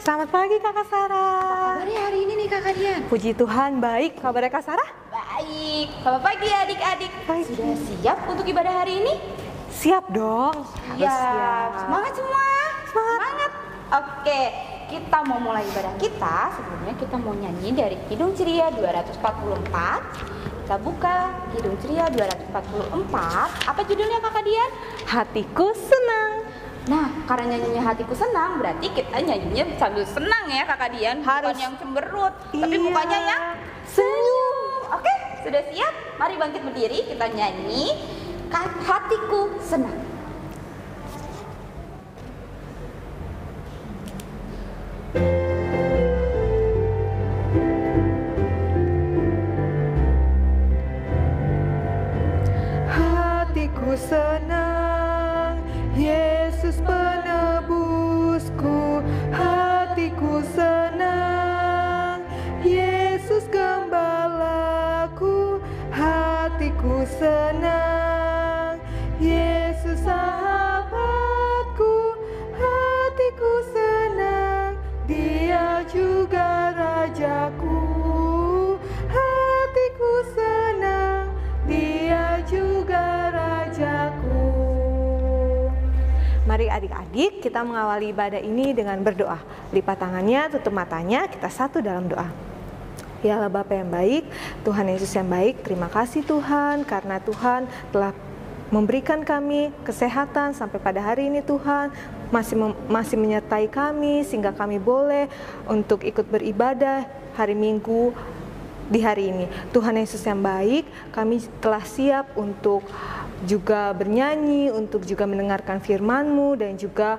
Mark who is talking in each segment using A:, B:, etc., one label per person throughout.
A: Selamat pagi Kakak Sarah.
B: Kabarnya hari ini nih Kakak Dian?
A: Puji Tuhan, baik. Kabarnya Kak Sarah?
B: Baik. Selamat pagi adik-adik.
A: Baik.
B: Sudah siap untuk ibadah hari ini?
A: Siap dong. Harus siap.
B: Semangat semua.
A: Semangat.
B: Oke, kita mau mulai ibadah kita. Sebelumnya kita mau nyanyi dari Kidung Ceria 244. Kita buka Kidung Ceria 244. Apa judulnya Kakak Dian?
A: Hatiku senang.
B: Nah, karena nyanyinya hatiku senang, berarti kita nyanyinya sambil senang ya Kakak Dian.
A: Harus.
B: Bukan yang cemberut, tapi
A: Iya.
B: mukanya yang senyum. Oke, sudah siap? Mari bangkit berdiri, kita nyanyi hatiku senang.
A: Hatiku senang, Yesus penebusku. Hatiku senang, Yesus gembalaku. Hatiku senang, Yesus sahabatku. Hatiku senang, Dia juga Rajaku. Hatiku senang, Dia juga Rajaku. Mari adik-adik kita mengawali ibadah ini dengan berdoa. Lipat tangannya, tutup matanya, kita satu dalam doa. Ya Allah Bapa yang baik, Tuhan Yesus yang baik, terima kasih Tuhan karena Tuhan telah memberikan kami kesehatan sampai pada hari ini. Tuhan masih menyertai kami sehingga kami boleh untuk ikut beribadah hari Minggu di hari ini. Tuhan Yesus yang baik, kami telah siap untuk juga bernyanyi, untuk juga mendengarkan firman-Mu dan juga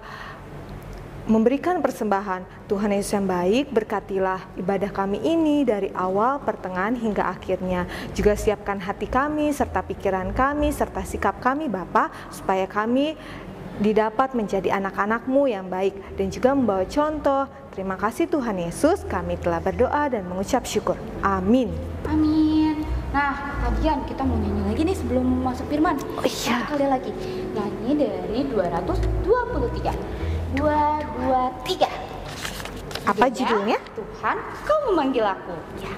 A: memberikan persembahan. Tuhan Yesus yang baik, berkatilah ibadah kami ini dari awal, pertengahan hingga akhirnya. Juga siapkan hati kami, serta pikiran kami, serta sikap kami Bapa, supaya kami didapat menjadi anak-anak-Mu yang baik dan juga membawa contoh. Terima kasih Tuhan Yesus, kami telah berdoa dan mengucap syukur. Amin.
B: Amin. Nah, Dian, kita mau nyanyi lagi nih sebelum masuk firman.
A: Oh iya.
B: Satu kali lagi. Nyanyi dari 223. 223.
A: Apa judulnya?
B: Tuhan, Kau memanggil aku. Ya.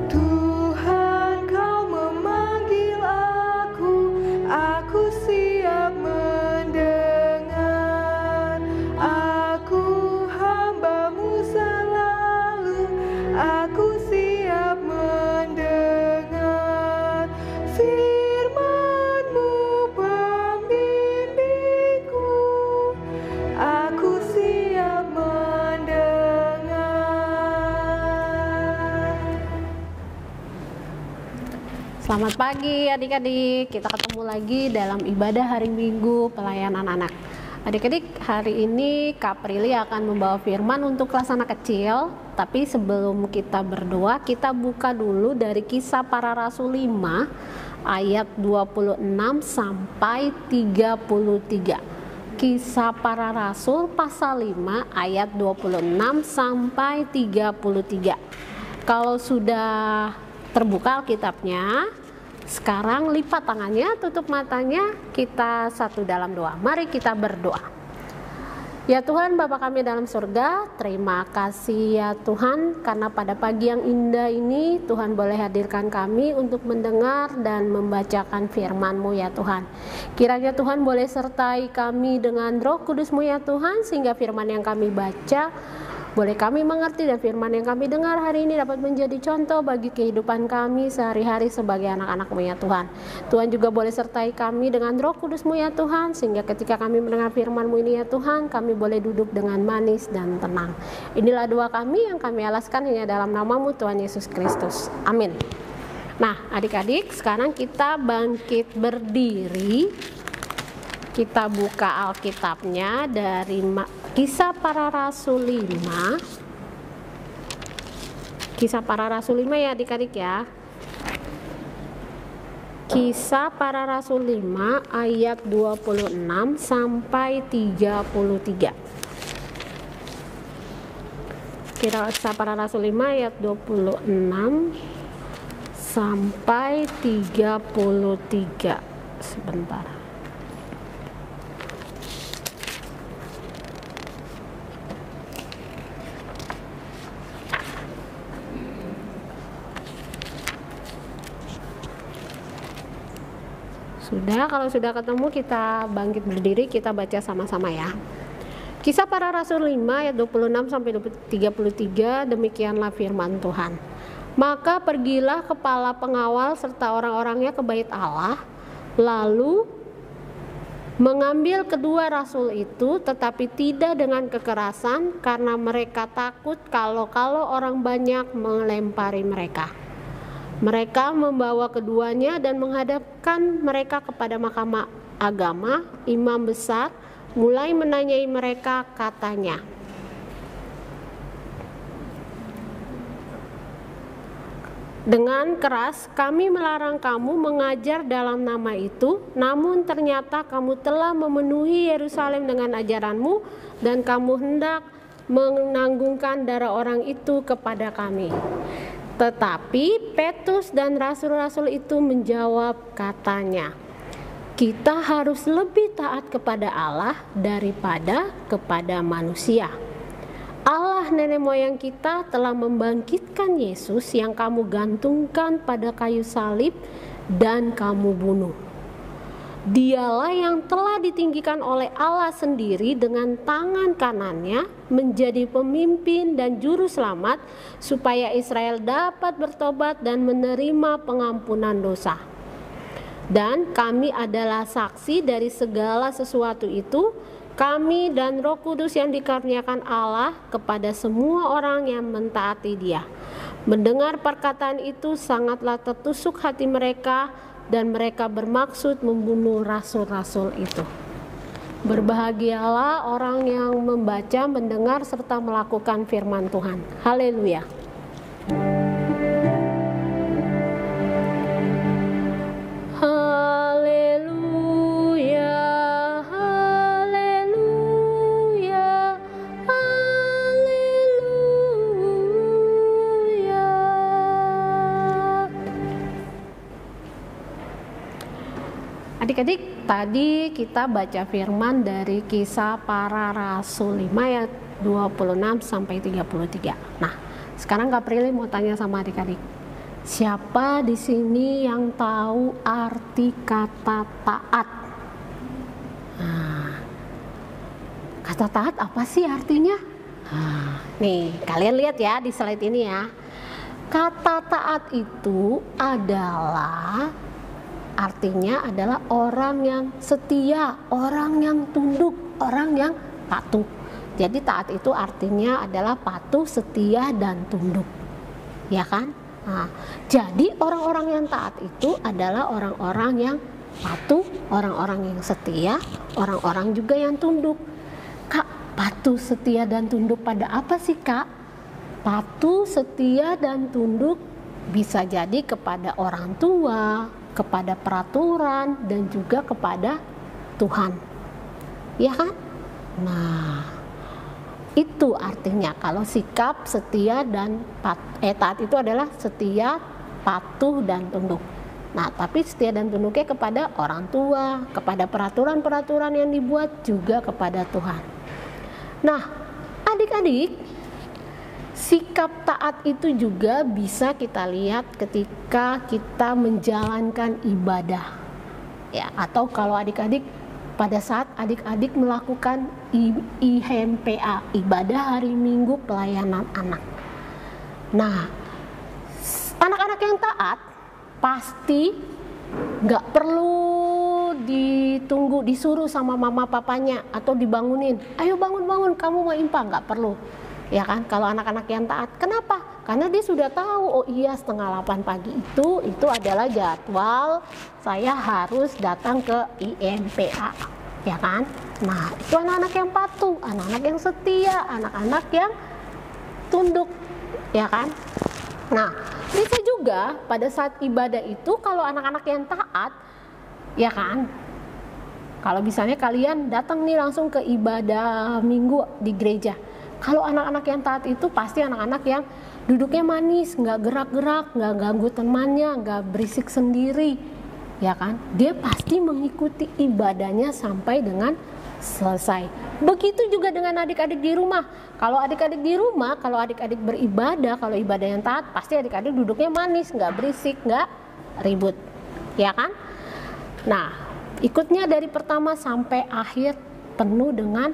A: Tuhan, Kau memanggil aku siap mendengar. Aku hamba-Mu selalu, aku siap mendengar. Firman-Mu pembimbingku, aku siap mendengar.
C: Selamat pagi adik-adik, kita ketemu lagi dalam ibadah hari Minggu pelayanan anak. Adik-adik, hari ini Kak Prilly akan membawa firman untuk kelas anak kecil. Tapi sebelum kita berdoa, kita buka dulu dari Kisah Para Rasul 5 ayat 26 sampai 33. Kisah Para Rasul pasal 5 ayat 26 sampai 33. Kalau sudah terbuka Alkitabnya, sekarang lipat tangannya, tutup matanya, kita satu dalam doa. Mari kita berdoa. Ya Tuhan, Bapa kami dalam surga, terima kasih ya Tuhan, karena pada pagi yang indah ini Tuhan boleh hadirkan kami untuk mendengar dan membacakan firman-Mu ya Tuhan. Kiranya Tuhan boleh sertai kami dengan Roh Kudus-Mu ya Tuhan, sehingga firman yang kami baca boleh kami mengerti dan firman yang kami dengar hari ini dapat menjadi contoh bagi kehidupan kami sehari-hari sebagai anak-anak-Mu ya Tuhan. Tuhan juga boleh sertai kami dengan Roh Kudus-Mu ya Tuhan, sehingga ketika kami mendengar firman-Mu ini ya Tuhan, kami boleh duduk dengan manis dan tenang. Inilah doa kami yang kami alaskan hanya dalam nama-Mu Tuhan Yesus Kristus. Amin. Nah adik-adik, sekarang kita bangkit berdiri. Kita buka Alkitabnya dari Kisah Para Rasul 5. Kisah Para Rasul 5 ya adik-adik ya. Kisah Para Rasul 5 ayat 26 sampai 33. Kisah Para Rasul 5 ayat 26 sampai 33. Sebentar. Sudah, kalau sudah ketemu kita bangkit berdiri, kita baca sama-sama ya. Kisah Para Rasul 5 ayat 26 sampai 33, demikianlah firman Tuhan. Maka pergilah kepala pengawal serta orang-orangnya ke bait Allah, lalu mengambil kedua rasul itu, tetapi tidak dengan kekerasan, karena mereka takut kalau orang banyak melempari mereka. Mereka membawa keduanya dan menghadapkan mereka kepada mahkamah agama, imam besar, mulai menanyai mereka, katanya, dengan keras, kami melarang kamu mengajar dalam nama itu, namun ternyata kamu telah memenuhi Yerusalem dengan ajaranmu, dan kamu hendak menanggungkan darah orang itu kepada kami. Tetapi Petrus dan rasul-rasul itu menjawab, katanya, kita harus lebih taat kepada Allah daripada kepada manusia. Allah nenek moyang kita telah membangkitkan Yesus yang kamu gantungkan pada kayu salib dan kamu bunuh. Dialah yang telah ditinggikan oleh Allah sendiri dengan tangan kanannya menjadi pemimpin dan juru selamat, supaya Israel dapat bertobat dan menerima pengampunan dosa. Dan kami adalah saksi dari segala sesuatu itu, kami dan Roh Kudus yang dikaruniakan Allah kepada semua orang yang mentaati Dia. Mendengar perkataan itu sangatlah tertusuk hati mereka, dan mereka bermaksud membunuh rasul-rasul itu. Berbahagialah orang yang membaca, mendengar, serta melakukan firman Tuhan. Haleluya. Adik-adik, tadi kita baca firman dari Kisah Para Rasul 5 ayat 26 sampai 33. Nah, sekarang Kak Prilly mau tanya sama adik-adik. Siapa di sini yang tahu arti kata taat? Nah, kata taat apa sih artinya? Nah, nih, kalian lihat ya di slide ini ya. Kata taat itu artinya adalah orang yang setia, orang yang tunduk, orang yang patuh. Jadi taat itu artinya adalah patuh, setia, dan tunduk, ya kan? Nah, jadi orang-orang yang taat itu adalah orang-orang yang patuh, orang-orang yang setia, orang-orang juga yang tunduk. Kak, patuh, setia, dan tunduk pada apa sih, Kak? Patuh, setia, dan tunduk bisa jadi kepada orang tua, kepada peraturan, dan juga kepada Tuhan, ya kan? Nah, itu artinya kalau sikap setia dan taat itu adalah setia, patuh, dan tunduk. Nah, tapi setia dan tunduknya kepada orang tua, kepada peraturan-peraturan yang dibuat, juga kepada Tuhan. Nah, adik-adik, sikap taat itu juga bisa kita lihat ketika kita menjalankan ibadah, ya. Atau kalau adik-adik, pada saat adik-adik melakukan IHMPA, ibadah hari Minggu pelayanan anak. Nah, anak-anak yang taat pasti nggak perlu ditunggu, disuruh sama mama papanya atau dibangunin, ayo bangun-bangun kamu mau impa, nggak perlu. Ya kan, kalau anak-anak yang taat, kenapa? Karena dia sudah tahu, oh iya 7:30 pagi itu adalah jadwal saya harus datang ke IMPA, ya kan? Nah, itu anak-anak yang patuh, anak-anak yang setia, anak-anak yang tunduk, ya kan? Nah, bisa juga pada saat ibadah itu kalau anak-anak yang taat, ya kan? Kalau misalnya kalian datang nih langsung ke ibadah Minggu di gereja, kalau anak-anak yang taat itu pasti anak-anak yang duduknya manis, nggak gerak-gerak, nggak ganggu temannya, nggak berisik sendiri, ya kan? Dia pasti mengikuti ibadahnya sampai dengan selesai. Begitu juga dengan adik-adik di rumah. Kalau adik-adik di rumah, kalau adik-adik beribadah, kalau ibadah yang taat, pasti adik-adik duduknya manis, nggak berisik, nggak ribut, ya kan? Nah, ikutnya dari pertama sampai akhir penuh dengan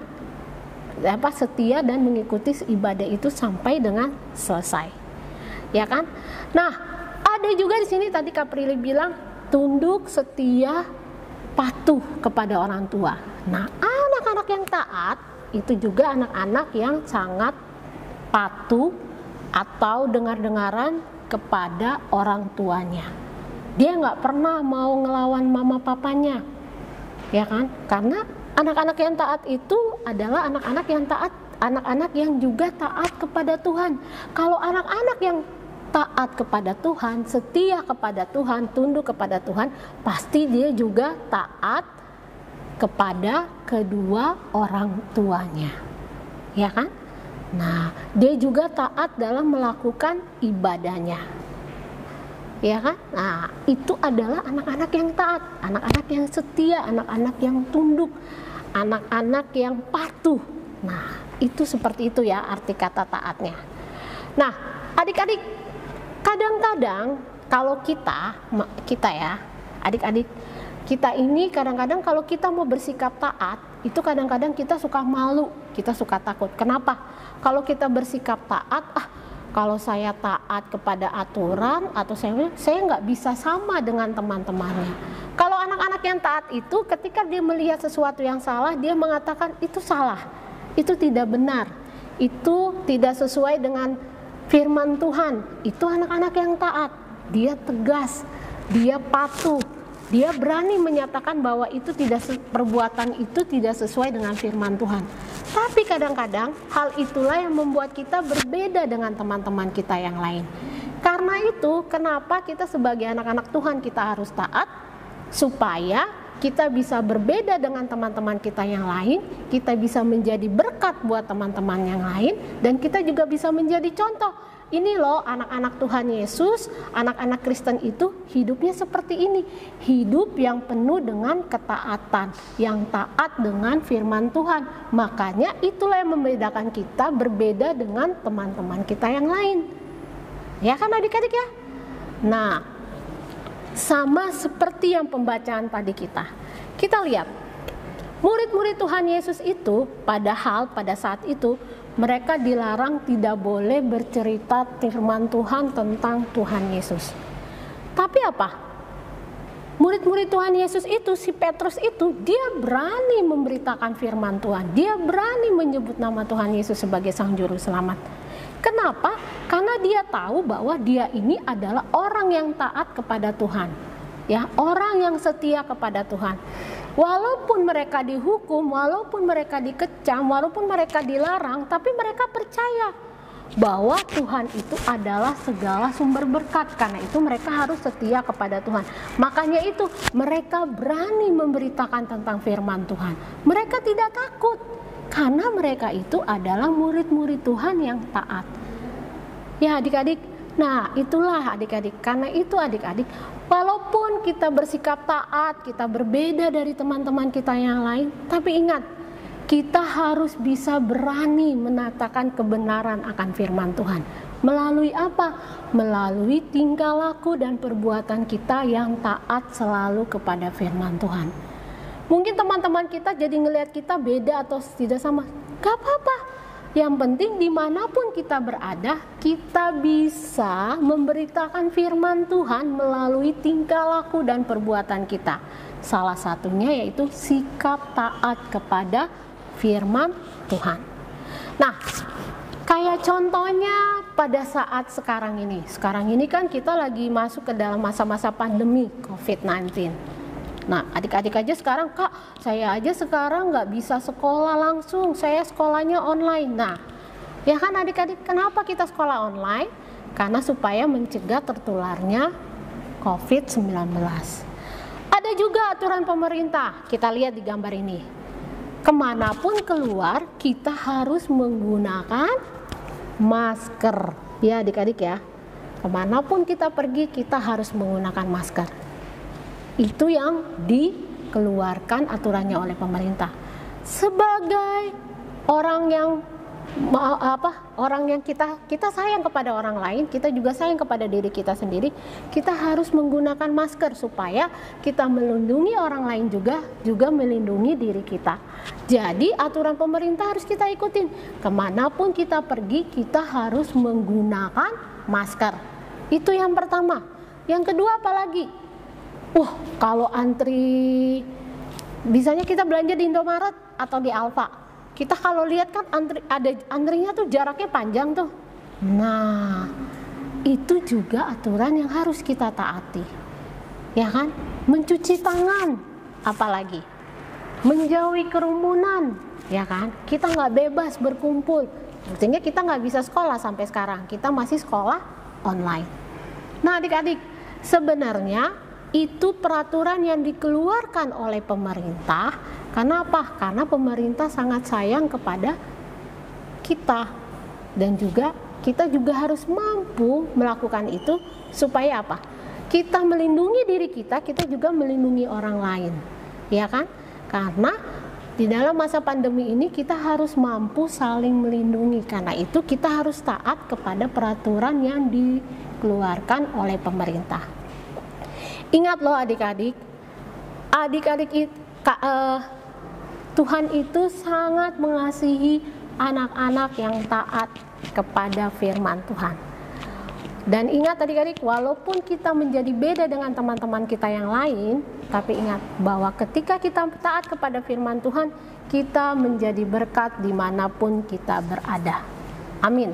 C: setia dan mengikuti ibadah itu sampai dengan selesai, ya kan? Nah, ada juga di sini tadi Kak Prilly bilang tunduk, setia, patuh kepada orang tua. Nah, anak-anak yang taat itu juga anak-anak yang sangat patuh atau dengar-dengaran kepada orang tuanya. Dia nggak pernah mau ngelawan mama papanya, ya kan? Karena anak-anak yang taat itu adalah anak-anak yang taat, anak-anak yang juga taat kepada Tuhan. Kalau anak-anak yang taat kepada Tuhan, setia kepada Tuhan, tunduk kepada Tuhan, pasti dia juga taat kepada kedua orang tuanya, ya kan? Nah, dia juga taat dalam melakukan ibadahnya, ya kan? Nah, itu adalah anak-anak yang taat, anak-anak yang setia, anak-anak yang tunduk, anak-anak yang patuh. Nah, itu seperti itu ya arti kata taatnya. Nah, adik-adik, kadang-kadang kalau kita ya, adik-adik, kita ini kadang-kadang kalau kita mau bersikap taat, itu kadang-kadang kita suka malu, kita suka takut. Kenapa? Kalau kita bersikap taat, kalau saya taat kepada aturan atau saya nggak bisa sama dengan teman-temannya. Kalau anak-anak yang taat itu ketika dia melihat sesuatu yang salah, dia mengatakan itu salah, itu tidak benar, itu tidak sesuai dengan firman Tuhan. Itu anak-anak yang taat. Dia tegas, dia patuh, dia berani menyatakan bahwa itu perbuatan itu tidak sesuai dengan firman Tuhan. Tapi kadang-kadang hal itulah yang membuat kita berbeda dengan teman-teman kita yang lain. Karena itu kenapa kita sebagai anak-anak Tuhan kita harus taat, supaya kita bisa berbeda dengan teman-teman kita yang lain, kita bisa menjadi berkat buat teman-teman yang lain, dan kita juga bisa menjadi contoh. Ini loh anak-anak Tuhan Yesus, anak-anak Kristen itu hidupnya seperti ini. Hidup yang penuh dengan ketaatan, yang taat dengan firman Tuhan. Makanya itulah yang membedakan kita berbeda dengan teman-teman kita yang lain. Ya kan adik-adik ya? Nah, sama seperti yang pembacaan tadi kita lihat murid-murid Tuhan Yesus itu padahal pada saat itu mereka dilarang tidak boleh bercerita firman Tuhan tentang Tuhan Yesus. Tapi apa? Murid-murid Tuhan Yesus itu, si Petrus itu, dia berani memberitakan firman Tuhan. Dia berani menyebut nama Tuhan Yesus sebagai Sang Juru Selamat. Kenapa? Karena dia tahu bahwa dia ini adalah orang yang taat kepada Tuhan. Ya, orang yang setia kepada Tuhan. Walaupun mereka dihukum, walaupun mereka dikecam, walaupun mereka dilarang, tapi mereka percaya bahwa Tuhan itu adalah segala sumber berkat. Karena itu mereka harus setia kepada Tuhan. Makanya itu mereka berani memberitakan tentang firman Tuhan. Mereka tidak takut karena mereka itu adalah murid-murid Tuhan yang taat. Ya adik-adik, nah itulah adik-adik. Karena itu adik-adik, walaupun kita bersikap taat, kita berbeda dari teman-teman kita yang lain, tapi ingat, kita harus bisa berani menatakan kebenaran akan firman Tuhan. Melalui apa? Melalui tingkah laku dan perbuatan kita yang taat selalu kepada firman Tuhan. Mungkin teman-teman kita jadi ngelihat kita beda atau tidak sama. Gak apa-apa. Yang penting dimanapun kita berada, kita bisa memberitakan firman Tuhan melalui tingkah laku dan perbuatan kita. Salah satunya yaitu sikap taat kepada firman Tuhan. Nah, kayak contohnya pada saat sekarang ini. Sekarang ini kan kita lagi masuk ke dalam masa-masa pandemi COVID-19. Nah, adik-adik aja sekarang, Kak, saya aja sekarang nggak bisa sekolah langsung, saya sekolahnya online. Nah, ya kan adik-adik, kenapa kita sekolah online? Karena supaya mencegah tertularnya COVID-19. Ada juga aturan pemerintah, kita lihat di gambar ini. Kemanapun keluar, kita harus menggunakan masker. Ya adik-adik ya, kemanapun kita pergi kita harus menggunakan masker. Itu yang dikeluarkan aturannya oleh pemerintah. Sebagai orang yang kita sayang kepada orang lain, kita juga sayang kepada diri kita sendiri. Kita harus menggunakan masker supaya kita melindungi orang lain juga melindungi diri kita. Jadi aturan pemerintah harus kita ikutin. Kemanapun kita pergi kita harus menggunakan masker. Itu yang pertama. Yang kedua apalagi? Kalau antri, biasanya kita belanja di Indomaret atau di Alfa. Kita kalau lihat kan antrinya tuh jaraknya panjang tuh. Nah, itu juga aturan yang harus kita taati. Ya kan? Mencuci tangan, apalagi menjauhi kerumunan, ya kan? Kita nggak bebas berkumpul. Artinya kita nggak bisa sekolah sampai sekarang. Kita masih sekolah online. Nah, adik-adik, sebenarnya itu peraturan yang dikeluarkan oleh pemerintah. Karena apa? Karena pemerintah sangat sayang kepada kita, dan kita juga harus mampu melakukan itu supaya apa? Kita melindungi diri kita juga melindungi orang lain, ya kan? Karena di dalam masa pandemi ini kita harus mampu saling melindungi. Karena itu kita harus taat kepada peraturan yang dikeluarkan oleh pemerintah. Ingat loh adik-adik, Tuhan itu sangat mengasihi anak-anak yang taat kepada firman Tuhan. Dan ingat adik-adik, walaupun kita menjadi beda dengan teman-teman kita yang lain, tapi ingat bahwa ketika kita taat kepada firman Tuhan, kita menjadi berkat dimanapun kita berada. Amin.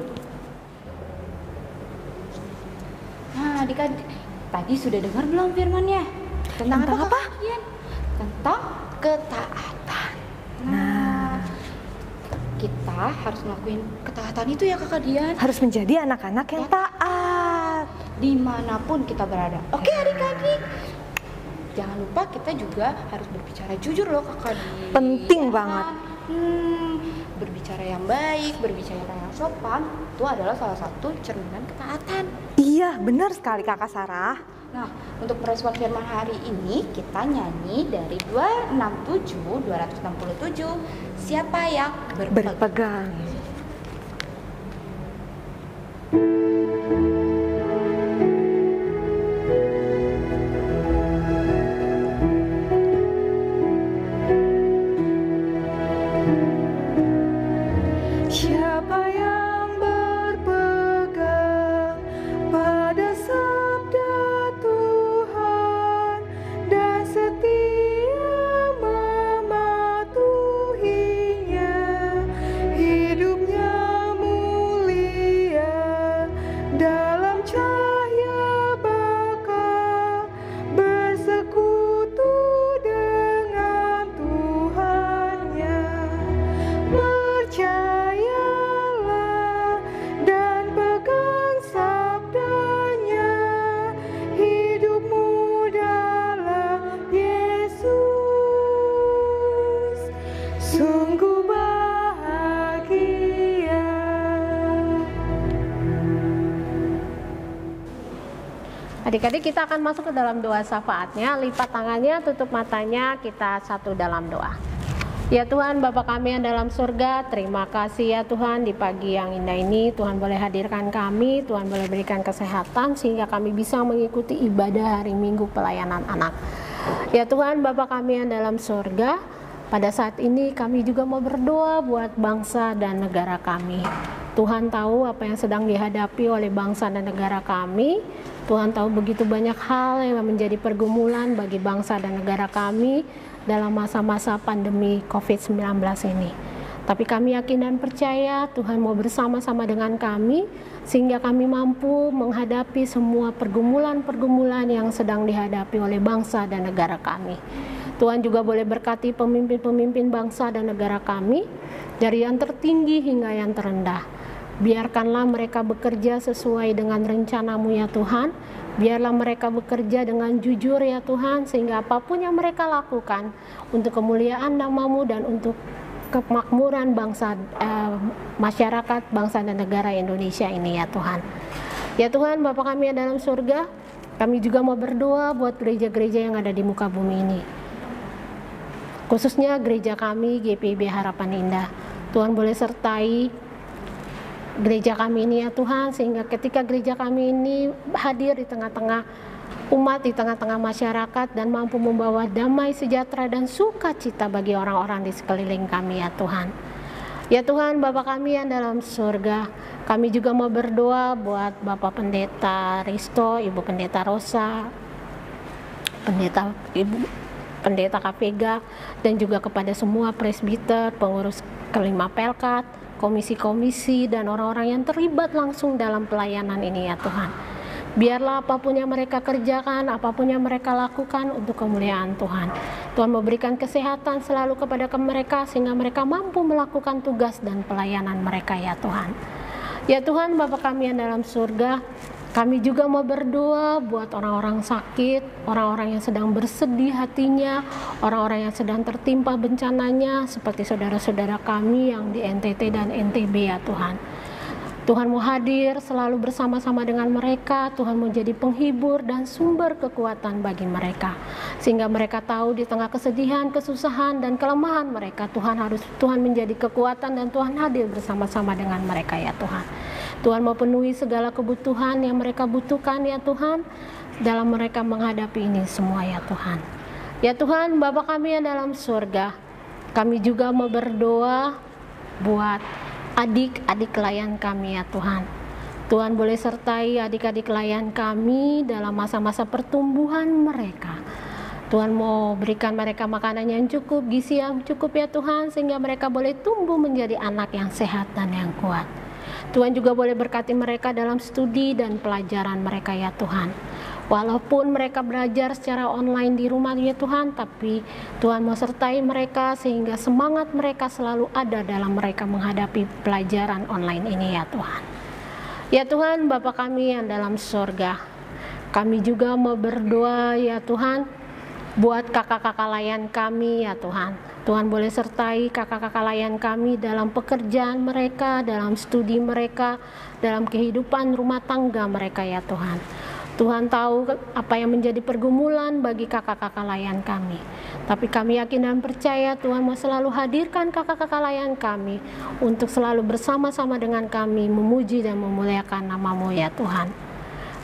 B: Nah, adik-adik, tadi sudah dengar belum firman-nya? Tentang apa? Tentang ketaatan. Nah, kita harus ngelakuin ketaatan itu ya Kakak Dian.
A: Harus menjadi anak-anak yang taat
B: dimanapun kita berada. Oke adik-adik, jangan lupa kita juga harus berbicara jujur loh Kakak Dian.
A: Penting banget.
B: Berbicara yang baik, berbicara yang sopan, itu adalah salah satu cerminan ketaatan.
A: Iya, benar sekali Kakak Sarah.
B: Nah, untuk merespon firman hari ini kita nyanyi dari 267 siapa yang berpegang.
A: Siapa yang berpegang pada sabda Tuhan dan setia mematuhinya, hidupnya mulia dalam cahaya bakal bersekutu dengan Tuhannya. Percayalah dan pegang sabdanya, hidupmu dalam Yesus sungguh bahagia.
C: Adik-adik, kita akan masuk ke dalam doa syafaatnya. Lipat tangannya, tutup matanya, kita satu dalam doa. Ya Tuhan, Bapa kami yang dalam surga, terima kasih ya Tuhan di pagi yang indah ini. Tuhan boleh hadirkan kami, Tuhan boleh berikan kesehatan sehingga kami bisa mengikuti ibadah hari Minggu pelayanan anak. Ya Tuhan, Bapa kami yang dalam surga, pada saat ini kami juga mau berdoa buat bangsa dan negara kami. Tuhan tahu apa yang sedang dihadapi oleh bangsa dan negara kami. Tuhan tahu begitu banyak hal yang menjadi pergumulan bagi bangsa dan negara kami dalam masa-masa pandemi COVID-19 ini. Tapi kami yakin dan percaya Tuhan mau bersama-sama dengan kami sehingga kami mampu menghadapi semua pergumulan-pergumulan yang sedang dihadapi oleh bangsa dan negara kami. Tuhan juga boleh berkati pemimpin-pemimpin bangsa dan negara kami dari yang tertinggi hingga yang terendah. Biarkanlah mereka bekerja sesuai dengan rencana-Mu ya Tuhan. Biarlah mereka bekerja dengan jujur ya Tuhan, sehingga apapun yang mereka lakukan untuk kemuliaan nama-Mu dan untuk kemakmuran bangsa, masyarakat, bangsa dan negara Indonesia ini ya Tuhan. Ya Tuhan, Bapa kami yang dalam surga, kami juga mau berdoa buat gereja-gereja yang ada di muka bumi ini. Khususnya gereja kami, GPIB Harapan Indah. Tuhan boleh sertai gereja kami ini ya Tuhan, sehingga ketika gereja kami ini hadir di tengah-tengah umat, di tengah-tengah masyarakat, dan mampu membawa damai, sejahtera, dan sukacita bagi orang-orang di sekeliling kami ya Tuhan. Ya Tuhan, Bapa kami yang dalam surga, kami juga mau berdoa buat Bapak Pendeta Risto, Ibu Pendeta Rosa, Pendeta Kapega, dan juga kepada semua presbiter, pengurus kelima Pelkat, komisi-komisi, dan orang-orang yang terlibat langsung dalam pelayanan ini ya Tuhan. Biarlah apapun yang mereka kerjakan, apapun yang mereka lakukan untuk kemuliaan Tuhan. Tuhan memberikan kesehatan selalu kepada mereka sehingga mereka mampu melakukan tugas dan pelayanan mereka ya Tuhan. Ya Tuhan, Bapa kami yang dalam surga, kami juga mau berdoa buat orang-orang sakit, orang-orang yang sedang bersedih hatinya, orang-orang yang sedang tertimpa bencananya, seperti saudara-saudara kami yang di NTT dan NTB ya Tuhan. Tuhan mau hadir selalu bersama-sama dengan mereka. Tuhan mau jadi penghibur dan sumber kekuatan bagi mereka, sehingga mereka tahu di tengah kesedihan, kesusahan, dan kelemahan mereka, Tuhan menjadi kekuatan, dan Tuhan hadir bersama-sama dengan mereka ya Tuhan. Tuhan mau penuhi segala kebutuhan yang mereka butuhkan ya Tuhan, dalam mereka menghadapi ini semua ya Tuhan. Ya Tuhan, Bapa kami yang dalam surga, kami juga mau berdoa buat adik-adik klien kami ya Tuhan. Tuhan boleh sertai adik-adik klien kami dalam masa-masa pertumbuhan mereka. Tuhan mau berikan mereka makanan yang cukup, gizi yang cukup ya Tuhan, sehingga mereka boleh tumbuh menjadi anak yang sehat dan yang kuat. Tuhan juga boleh berkati mereka dalam studi dan pelajaran mereka ya Tuhan. Walaupun mereka belajar secara online di rumah ya Tuhan, tapi Tuhan mau sertai mereka sehingga semangat mereka selalu ada dalam mereka menghadapi pelajaran online ini ya Tuhan. Ya Tuhan, Bapa kami yang dalam surga, kami juga mau berdoa ya Tuhan buat kakak-kakak layan kami ya Tuhan. Tuhan boleh sertai kakak-kakak layan kami dalam pekerjaan mereka, dalam studi mereka, dalam kehidupan rumah tangga mereka ya Tuhan. Tuhan tahu apa yang menjadi pergumulan bagi kakak-kakak layan kami. Tapi kami yakin dan percaya Tuhan mau selalu hadirkan kakak-kakak layan kami untuk selalu bersama-sama dengan kami memuji dan memuliakan nama-Mu ya Tuhan.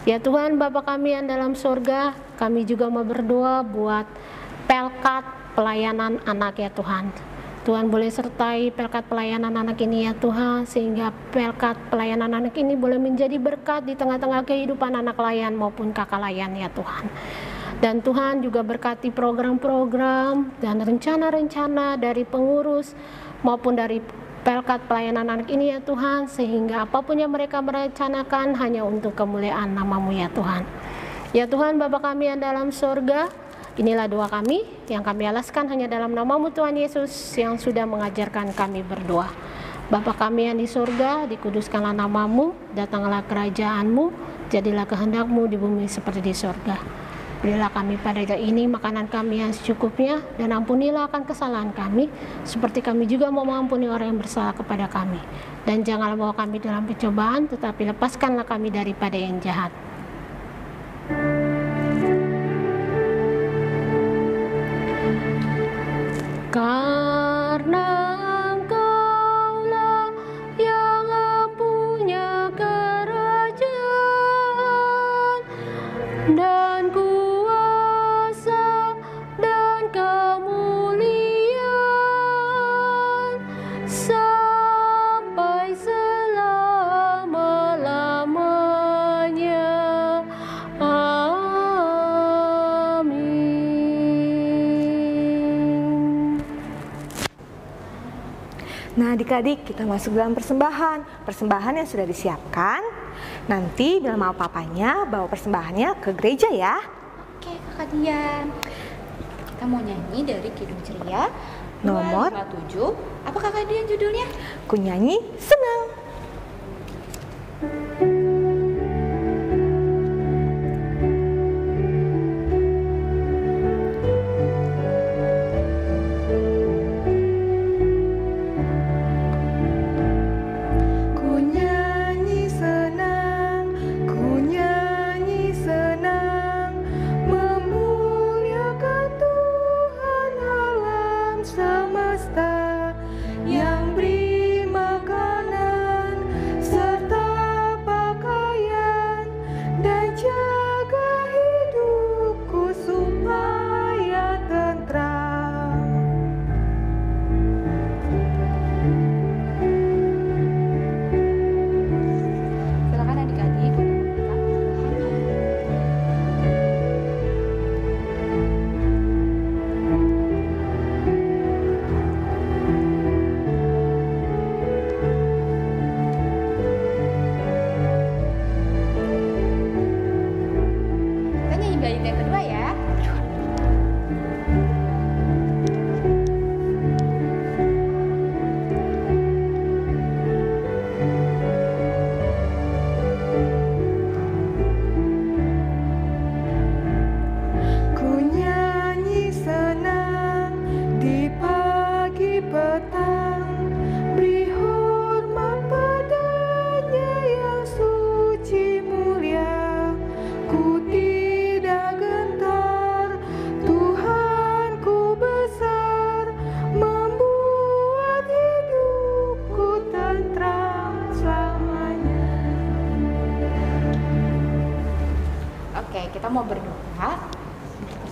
C: Ya Tuhan, Bapa kami yang dalam surga, kami juga mau berdoa buat Pelkat pelayanan anak ya Tuhan. Tuhan boleh sertai Pelkat pelayanan anak ini ya Tuhan, sehingga Pelkat pelayanan anak ini boleh menjadi berkat di tengah-tengah kehidupan anak layan maupun kakak layan ya Tuhan. Dan Tuhan juga berkati program-program dan rencana-rencana dari pengurus maupun dari Pelkat pelayanan anak ini ya Tuhan, sehingga apapun yang mereka merencanakan hanya untuk kemuliaan nama-Mu ya Tuhan. Ya Tuhan, Bapa kami yang dalam surga, inilah doa kami yang kami alaskan hanya dalam nama-Mu Tuhan Yesus yang sudah mengajarkan kami berdoa. Bapa kami yang di surga, dikuduskanlah nama-Mu, datanglah kerajaan-Mu, jadilah kehendak-Mu di bumi seperti di surga. Berilah kami pada hari ini makanan kami yang secukupnya, dan ampunilah akan kesalahan kami, seperti kami juga mau mengampuni orang yang bersalah kepada kami. Dan janganlah bawa kami dalam pencobaan, tetapi lepaskanlah kami daripada yang jahat. Karena Engkaulah yang punya kerajaan dan kuasa dan kemuliaan sampai selama-lamanya.
A: Nah adik-adik, kita masuk dalam persembahan yang sudah disiapkan. Nanti bila mau papanya bawa persembahannya ke gereja ya.
B: Oke Kakak Dian, kita mau nyanyi dari Kidung Ceria
A: Nomor
B: 257. Apa Kakak Dian judulnya?
A: Ku nyanyi senang.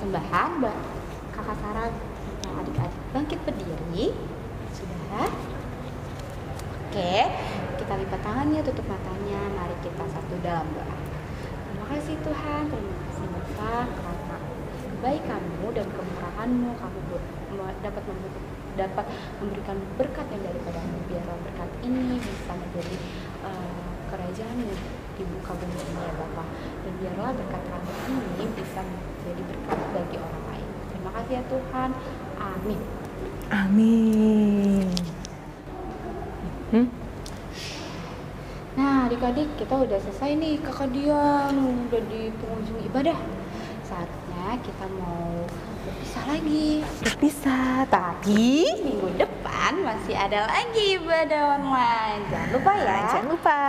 B: persembahan, Kakak Sarah, adik-adik bangkit berdiri. Sudah? Oke, kita lipat tangannya, tutup matanya. Mari kita satu dalam doa. Terima kasih Tuhan, terima kasih Bapa, karena baik kamu dan kemurahan-Mu, kamu dapat memberikan berkat yang daripada-Mu. Biarlah berkat ini bisa menjadi kerajaan-Mu di muka bumi ini ya Bapa. Dan biarlah berkat kami ini bisa menjadi berkat bagi orang lain. Terima kasih ya Tuhan. Amin.
A: Amin.
B: Nah adik-adik, kita udah selesai nih, Kakak Dian udah di penghujung ibadah. Saatnya kita mau berpisah lagi.
A: Berpisah, tapi
B: Minggu depan masih ada lagi ibadah online. Jangan lupa ya.
A: jangan lupa.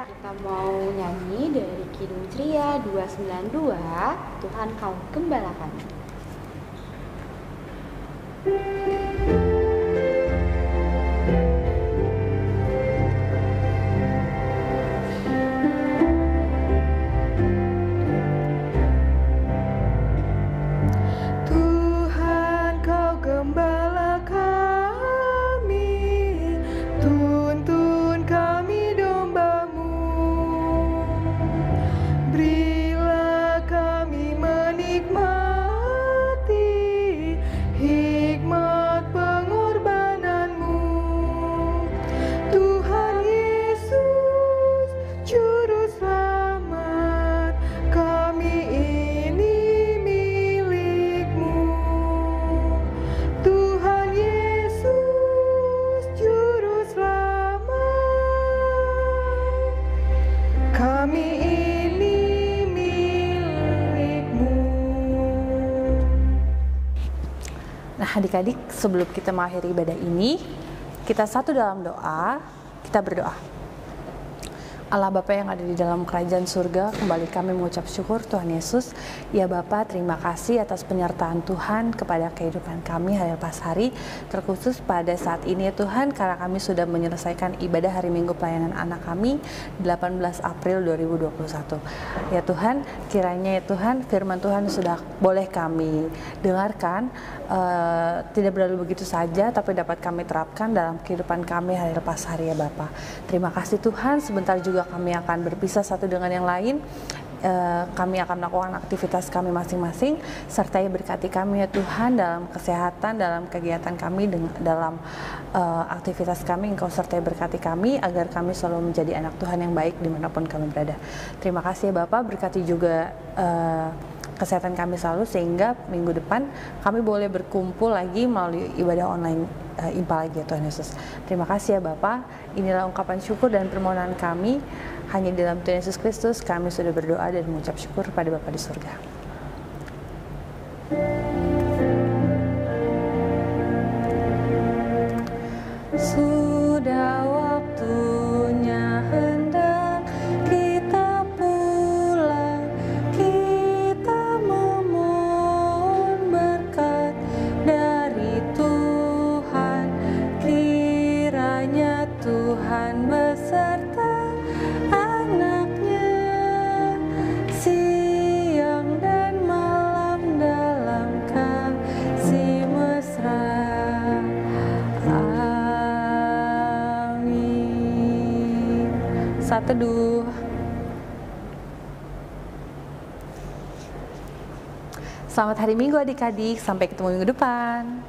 B: Kita mau nyanyi dari Kidung Ceria 292, Tuhan Kau Gembala Kami.
A: Tuhan Kau Gembala kami, tuntun kami domba-Mu. Berilah kami menikmati hikmat pengorbanan-Mu. Tuhan Yesus, Juru Selamat, kami ini milik-Mu. Tuhan Yesus, Juru Selamat, kami ini milik-Mu.
D: Nah adik-adik, sebelum kita mengakhiri ibadah ini, kita satu dalam doa, kita berdoa. Allah Bapa yang ada di dalam kerajaan surga, kembali kami mengucap syukur Tuhan Yesus. Ya Bapa, terima kasih atas penyertaan Tuhan kepada kehidupan kami hari lepas hari, terkhusus pada saat ini ya Tuhan, karena kami sudah menyelesaikan ibadah hari Minggu pelayanan anak kami 18 April 2021. Ya Tuhan, kiranya ya Tuhan, firman Tuhan sudah boleh kami dengarkan, tidak berlalu begitu saja, tapi dapat kami terapkan dalam kehidupan kami hari lepas hari ya Bapa. Terima kasih Tuhan, sebentar juga kami akan berpisah satu dengan yang lain. Kami akan melakukan aktivitas kami masing-masing, sertai berkati kami ya Tuhan dalam kesehatan, dalam kegiatan kami, dalam aktivitas kami. Engkau sertai berkati kami agar kami selalu menjadi anak Tuhan yang baik dimanapun kami berada. Terima kasih ya Bapak, berkati juga kesehatan kami selalu, sehingga minggu depan kami boleh berkumpul lagi melalui ibadah online Impa lagi ya Tuhan Yesus. Terima kasih ya Bapak. Inilah ungkapan syukur dan permohonan kami. Hanya di dalam Tuhan Yesus Kristus kami sudah berdoa dan mengucap syukur pada Bapa di surga. Sudah waktunya hendak kita pulang, kita memohon berkat dari Tuhan. Kiranya Tuhan beserta anaknya siang dan malam dalam kasih mesra. Amin. Saat teduh. Selamat hari Minggu adik-adik, sampai ketemu minggu depan.